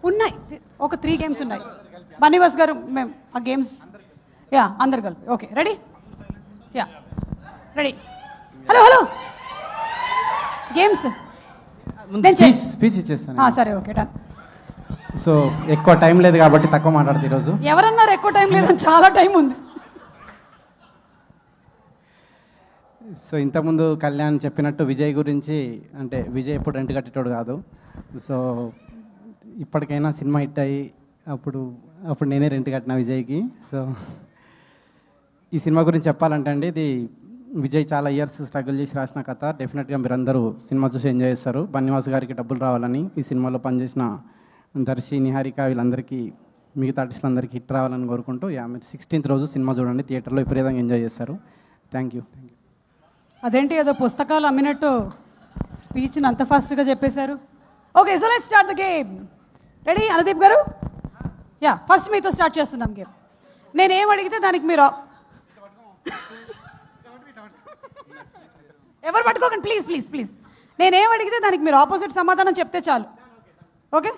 ఉన్నాయి, ఒక 3 గేమ్స్ ఉన్నాయి. బన్నీవాస్ గారు మేము ఆ గేమ్స్ యా అందరు కలిపి. Okay ready? Yeah ready. Hello hello games speech ఇచ్చేస్తాను. సరే ఓకే డన్. సో ఎక్కువ టైం లేదు కాబట్టి తక్కువ మాట్లాడుతుంది ఈరోజు. ఎవరన్నారు ఎక్కువ టైం లేదని? చాలా టైం ఉంది. సో ఇంతకుముందు కళ్యాణ్ చెప్పినట్టు విజయ్ గురించి, అంటే విజయ్ ఎప్పుడు రెంట్ కట్టేటోడు కాదు. సో ఇప్పటికైనా సినిమా హిట్ అయ్యి అప్పుడు నేనే రెంట్ కట్టిన విజయ్కి. సో ఈ సినిమా గురించి చెప్పాలంటే అండి, ఇది విజయ్ చాలా ఇయర్స్ స్ట్రగుల్ చేసి రాసిన కథ. డెఫినెట్గా మీరందరూ సినిమా చూసి ఎంజాయ్ చేస్తారు. బన్నీవాస్ గారికి డబ్బులు రావాలని, ఈ సినిమాలో పనిచేసిన దర్శి, నిహారిక వీళ్ళందరికీ, మిగతా ఆర్టిస్టులందరికీ హిట్ రావాలని కోరుకుంటూ మీరు 16th రోజు సినిమా చూడండి, థియేటర్లో విపరీతంగా ఎంజాయ్ చేస్తారు. Thank you. అదేంటి ఏదో పుస్తకాలు అమ్మినట్టు స్పీచ్ని అంత ఫాస్ట్గా చెప్పేశారు. Okay so let's start the game. Ready Anudeep గారు? యా ఫస్ట్ మీతో స్టార్ట్ చేస్తున్నాం గేమ్. నేనేం అడిగితే దానికి మీరు ఎవరు పట్టుకోకండి ప్లీజ్ ప్లీజ్ ప్లీజ్. నేనేం అడిగితే దానికి మీరు ఆపోజిట్ సమాధానం చెప్తే చాలు. ఓకే